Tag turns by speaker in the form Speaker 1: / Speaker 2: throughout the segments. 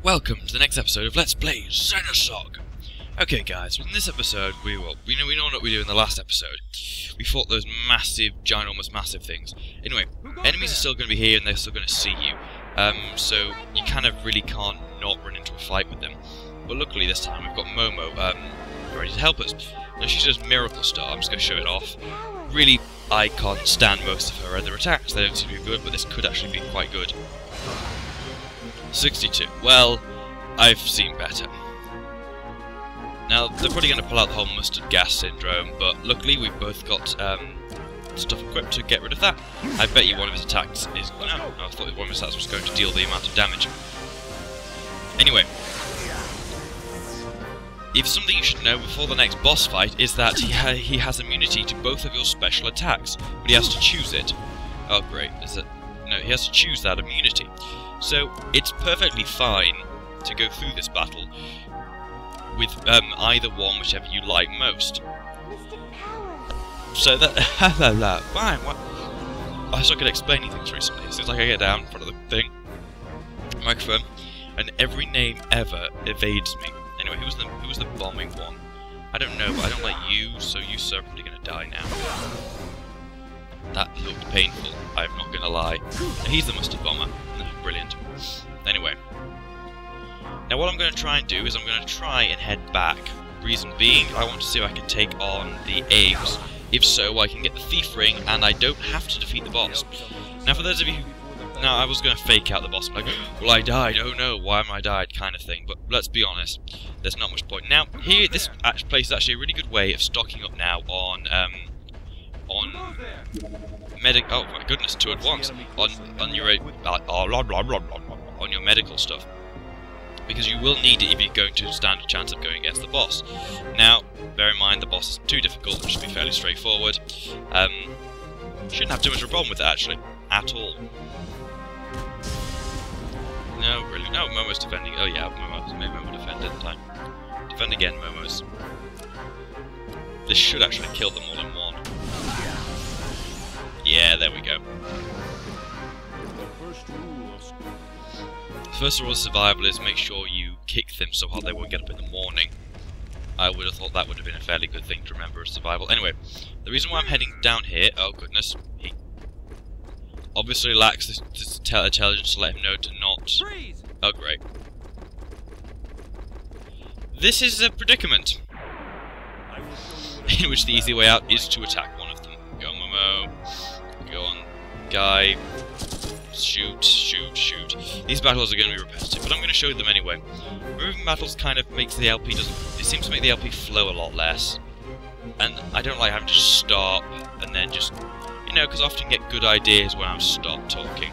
Speaker 1: welcome to the next episode of Let's Play Xenosaga. Okay guys, in this episode we know what we did in the last episode. We fought those massive, ginormous, massive things. Anyway, enemies are still going to be here and they're still going to see you. So you kind of really can't not run into a fight with them. But luckily this time we've got Momo ready to help us. Now she does Miracle Star, I'm just going to show it off. Really, I can't stand most of her other attacks, they don't seem to be good, but this could actually be quite good. 62. Well, I've seen better. Now, they're probably going to pull out the whole mustard gas syndrome, but luckily we've both got stuff equipped to get rid of that. I bet you one of his attacks is... No, I thought one of his attacks was going to deal the amount of damage. Anyway. If something you should know before the next boss fight is that he has immunity to both of your special attacks, but he has to choose it. Oh great, is it? No, he has to choose that immunity. So, it's perfectly fine to go through this battle with either one, whichever you like most. So that... fine, what? I was not good at explaining things recently. It's like I get down in front of the thing, microphone, and every name ever evades me. Anyway, who was the bombing one? I don't know, but I don't like you, so you're certainly going to die now. That looked painful, I'm not going to lie. Now, he's the mustard bomber. Brilliant. Anyway. Now what I'm going to try and do is I'm going to try and head back. Reason being, I want to see if I can take on the eggs. If so, I can get the thief ring and I don't have to defeat the boss. Now for those of you who... Now I was going to fake out the boss. Like, well I died, oh no, why am I died kind of thing. But let's be honest, there's not much point. Now, here, this place is actually a really good way of stocking up now on oh my goodness, two at once on your on your medical stuff, because you will need it if you're going to stand a chance of going against the boss. Now, bear in mind the boss isn't too difficult; it should be fairly straightforward. Shouldn't have too much of a problem with it actually, at all. No, really, no. Momo's defending. Oh yeah, maybe Momo defend, didn't I? Defend again, Momo's. This should actually kill them all in one. Yeah, there we go. The first rule of survival is make sure you kick them so hard they won't get up in the morning. I would have thought that would have been a fairly good thing to remember as survival. Anyway, the reason why I'm heading down here... Oh goodness, he obviously lacks this intelligence to let him know to not... Oh great. This is a predicament, in which the easy way out is to attack one of them. Go on, Momo. Go on, Guy. Shoot, shoot, shoot. These battles are going to be repetitive, but I'm going to show them anyway. Moving battles kind of makes the LP it seems to make the LP flow a lot less. And I don't like having to stop and then just, you know, because I often get good ideas when I'm stopped talking,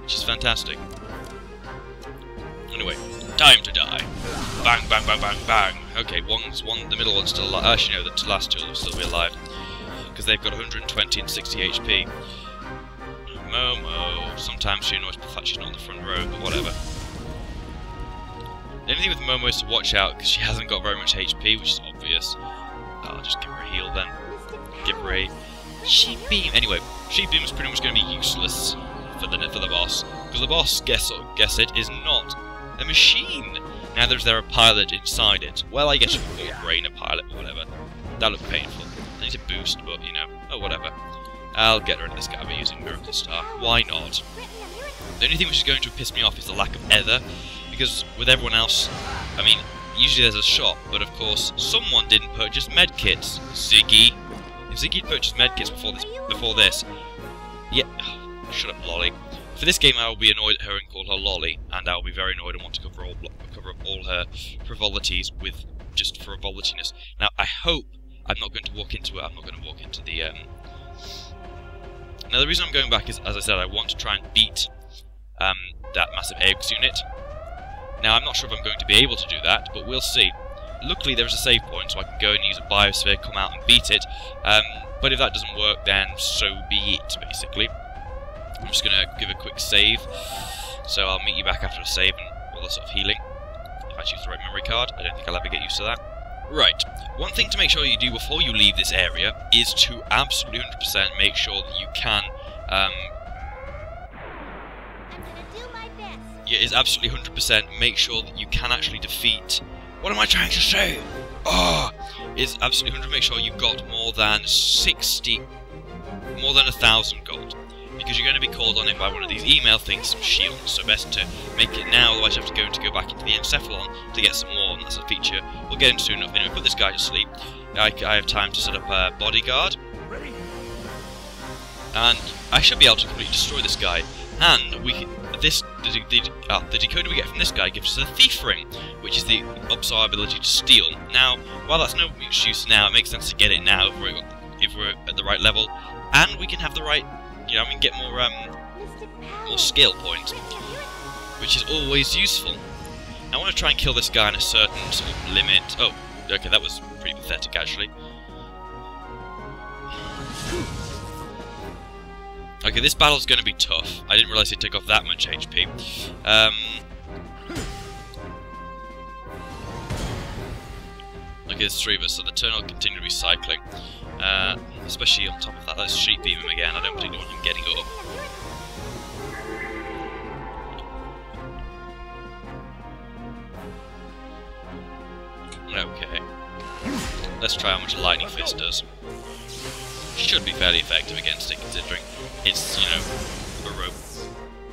Speaker 1: which is fantastic. Anyway, time to die. Bang, bang, bang, bang, bang. Okay, the middle one's still alive. Actually, no, the last two will still be alive, because they've got 120 and 60 HP. Momo. Sometimes she annoys the fact she's not on the front row, but whatever. The only thing with Momo is to watch out, because she hasn't got very much HP, which is obvious. I'll just give her a heal then. Give her a Sheep Beam. Anyway, Sheep Beam is pretty much going to be useless for the boss, because the boss, guess it, is not a machine. Neither is there a pilot inside it. Well, I guess you can call your brain a pilot, but whatever. That looked painful. I need to boost, but, you know, oh, whatever. I'll get rid of this guy by using Miracle Star. Why not? The only thing which is going to piss me off is the lack of ether, because with everyone else, I mean, usually there's a shop, but of course, someone didn't purchase medkits. Ziggy. If Ziggy had purchased medkits before this, yeah, shut up, Lolly. For this game, I will be annoyed at her and call her Lolly, and I will be very annoyed and want to cover up all her frivolities with just frivolitiness. Now, I hope I'm not going to walk into it. I'm not going to walk into the. Now, the reason I'm going back is, as I said, I want to try and beat that massive eggs unit. Now, I'm not sure if I'm going to be able to do that, but we'll see. Luckily, there's a save point, so I can go and use a biosphere, come out and beat it. But if that doesn't work, then so be it, basically. I'm just going to give a quick save, so I'll meet you back after a save and all that sort of healing. If I choose the right memory card, I don't think I'll ever get used to that. Right, one thing to make sure you do before you leave this area is to absolutely 100% make sure that you can is absolutely 100% make sure that you can actually defeat... What am I trying to say? Oh! Is absolutely 100% make sure you've got more than 1,000 gold. Because you're going to be called on it by one of these email things, some shields, so best to make it now, otherwise you have to go back into the Encephalon to get some more, and that's a feature. We'll get him soon enough. Anyway, put this guy to sleep. I have time to set up a bodyguard. And I should be able to completely destroy this guy. And the decoder we get from this guy gives us a thief ring, which is the ups our ability to steal. Now, while that's no use now, it makes sense to get it now if we're at the right level, and we can have the right, you know, we can get more skill points, which is always useful. I want to try and kill this guy in a certain sort of limit. Oh, okay, that was pretty pathetic actually. Okay, this battle's going to be tough. I didn't realise he'd take off that much HP. Okay, there's 3 of us, so the turn will continue to be cycling. Especially on top of that, let's sheep beam him again. I don't particularly want him getting up. Okay. Let's try how much Lightning Fist does. Should be fairly effective against it, considering it's, you know, a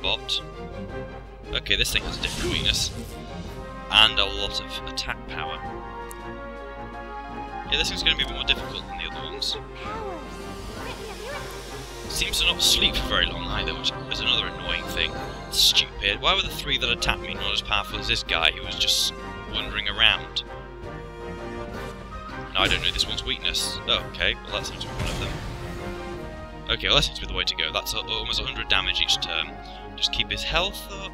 Speaker 1: robot. Okay, this thing has a different weakness. And a lot of attack power. Yeah, this thing's going to be a bit more difficult than the other ones. Seems to not sleep for very long either, which is another annoying thing. It's stupid. Why were the 3 that attacked me not as powerful as this guy who was just wandering around? Now I don't know this one's weakness. Oh, okay, well that seems to be one of them. Okay, well that seems to be the way to go. That's almost 100 damage each turn. Just keep his health up.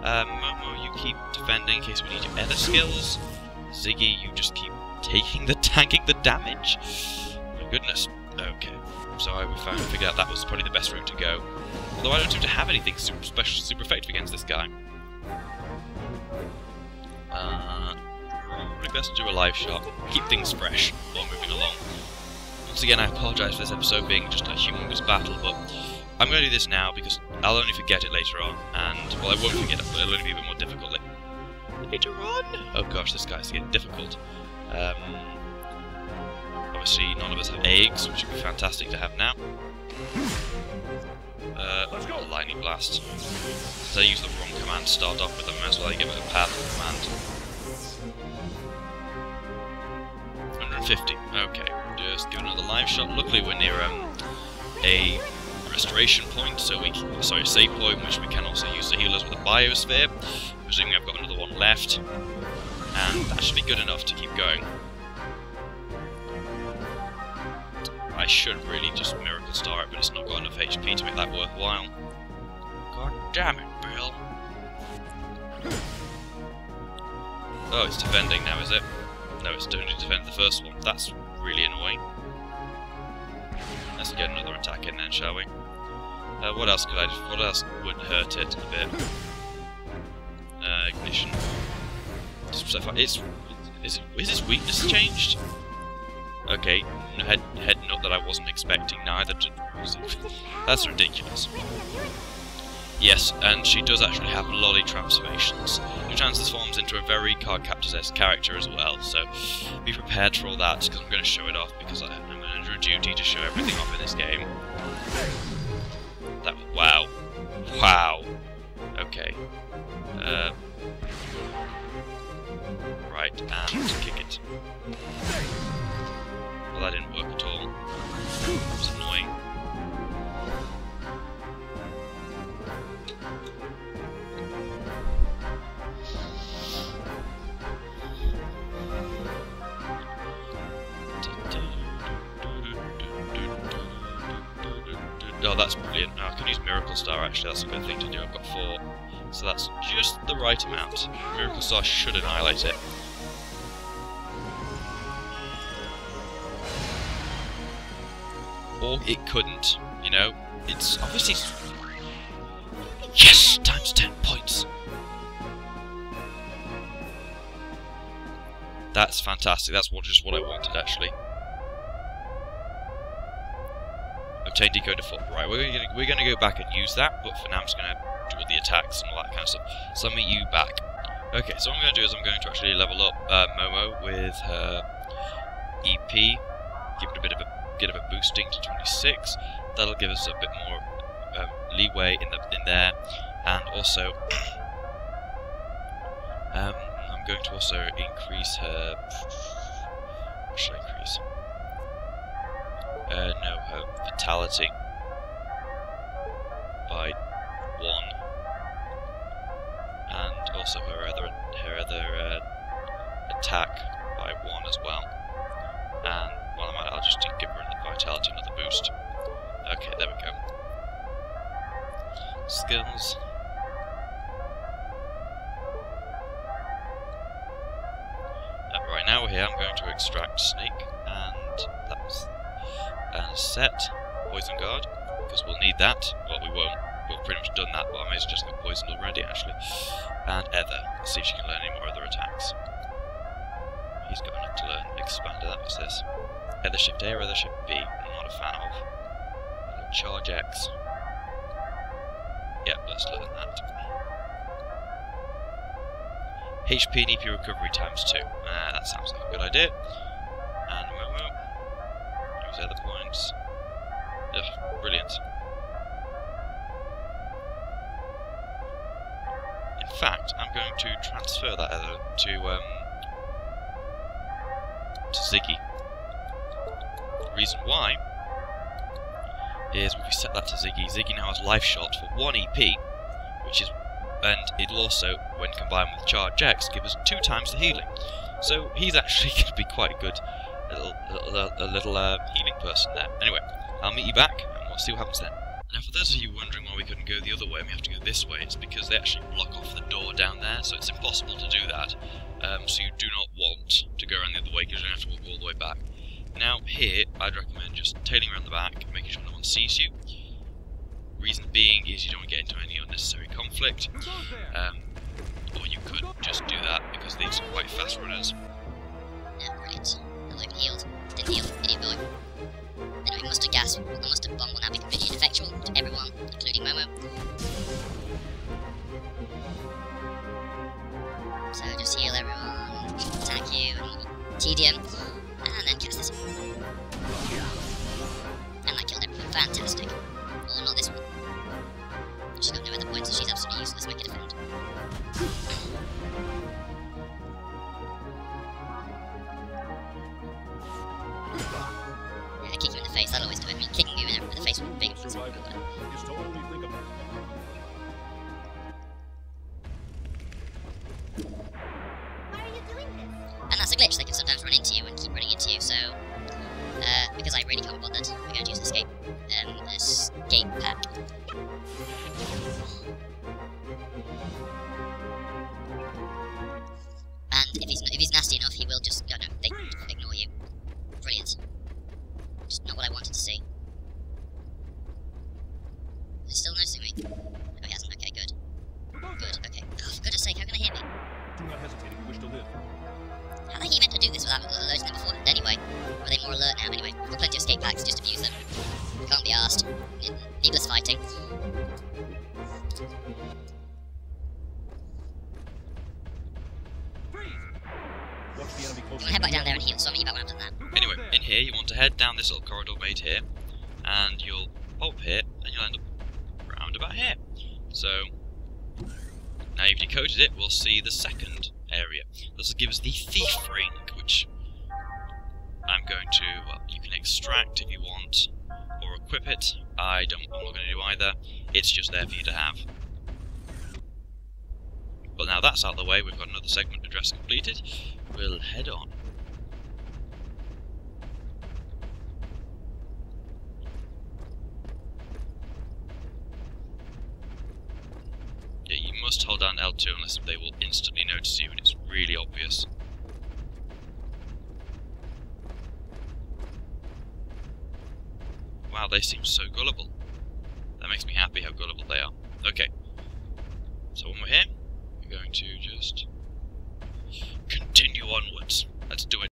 Speaker 1: Momo, you keep defending in case we need your other skills. Ziggy, you just keep tanking the damage. My goodness. Okay, so we figured out that was probably the best route to go. Although I don't seem to have anything super special, super effective against this guy. Probably best to do a live shot. Keep things fresh while moving along. Once again, I apologise for this episode being just a humongous battle, but I'm going to do this now because I'll only forget it later on, and, well, I won't forget it, but it'll only be a bit more difficult later on. Oh gosh, this guy's getting difficult. Obviously, none of us have eggs, which would be fantastic to have now. Lightning Blast. Since I used the wrong command to start off with, I might as well give it a powerful command. 150. Okay, just give it another live shot. Luckily, we're near a restoration point, so a save point, which we can also use to heal us with a biosphere. Presuming I've got another one left, and that should be good enough to keep going. I should really just Miracle Star it, but it's not got enough HP to make that worthwhile. God damn it, Bill. Oh, it's defending now, is it? No, it's only to defend the first one. That's really annoying. Let's get another attack in then, shall we? What else could what else would hurt it a bit? Ignition. So far, is his weakness changed? Okay, head nut that I wasn't expecting neither. That's ridiculous. Yes, and she does actually have lolly transformations. She transforms into a very Cardcaptors-esque character as well, so be prepared for all that, because I'm going to show it off, because I'm under a duty to show everything off in this game. That was, wow. Wow. Okay. Right, and kick it. Well, that didn't work at all. That was annoying. Oh, that's brilliant. Oh, I can use Miracle Star actually, that's a good thing to do. I've got 4. So that's just the right amount. Miracle Star should annihilate it. Or it couldn't, you know? It's obviously... Yes! Times 10 points! That's fantastic, that's just what I wanted actually. Obtain decoder 4. Right, we're gonna go back and use that, but for now I'm just gonna do all the attacks and all that kind of stuff. So I'll meet you back. Okay, so what I'm going to do is I'm going to actually level up Momo with her EP, give it a bit of a boosting to 26. That'll give us a bit more leeway in there, and also I'm going to also increase her. What should I increase? No, her vitality by 1, and also her other attack by 1 as well. And while I'm at it, I'll just give her the vitality another boost. Okay, there we go. Skills. Right now we're here. I'm going to extract Snake, and that's set Poison Guard, because we'll need that. Well, we won't. We've pretty much done that, but I may as well just get poisoned already, actually. And Ether. Let's see if she can learn any more other attacks. He's got enough to learn. Expanded, that was this. Ether Shift A or Ether Shift B? I'm not a fan of. Charge X. Yep, let's learn that. HP and EP recovery times 2. That sounds like a good idea. And Momo. Use other points. Ugh, brilliant. In fact, I'm going to transfer that Ether to Ziggy. The reason why is if we set that to Ziggy, Ziggy now has Life Shot for 1 EP, which is, and it'll also, when combined with Charge X, give us 2 times the healing. So he's actually going to be quite a good little healing person there. Anyway, I'll meet you back, and we'll see what happens then. Now, for those of you wondering why we couldn't go the other way and we have to go this way, it's because they actually block off the door down there, so it's impossible to do that. So you do not want to go around the other way, because you don't have to walk all the way back. Now, here, I'd recommend just tailing around the back, making sure no one sees you. Reason being is you don't want to get into any unnecessary conflict. Or you could just do that, because these are quite fast runners.
Speaker 2: Yeah, brilliant. I've even healed. Didn't heal, idiot boy. Anyway, mustard gas, the mustard bomb will now be completely ineffectual to everyone, including Momo. So just heal everyone, attack you, and tedium, and then cast this. And that killed everyone. Fantastic. Or not this one. She's got no other points, so she's absolutely useless. Make her defend. Yeah, kick him in the face, that'll always do it. I mean, kicking you in the face with a big piece of wood. And that's a glitch, they can sometimes run into you and keep running into you, so because I really can't be bothered, we're going to use escape pack. And if he's nasty enough, he will just they ignore you. Brilliant. Just not what I wanted to see. Is he still noticing me? No, he hasn't. Okay, good. Good. Okay. Oh, for goodness sake, how can I hear me?
Speaker 3: Do not hesitate if you wish to live.
Speaker 2: How the heck he meant to do this without alerting them beforehand anyway? Or are they more alert now anyway? We've got plenty of escape packs, just abuse them. Can't be arsed. Needless fighting.
Speaker 3: Watch the enemy
Speaker 2: I'm
Speaker 3: closely.
Speaker 2: gonna head back down there and heal, so I'll meet you back when I've done that.
Speaker 1: Anyway, in here you want to head down this little corridor made here, and you'll pop here, and you'll end up round about here. So, now you've decoded it, we'll see the second area. This will give us the Thief Ring, which I'm going to, well, you can extract if you want, or equip it. I'm not going to do either. It's just there for you to have. But now that's out of the way, we've got another segment address completed. We'll head on. Yeah, you must hold down L2 unless they will instantly notice you, and it's really obvious. Wow, they seem so gullible. That makes me happy how gullible they are. Okay. So when we're here, we're going to just continue onwards. Let's do it.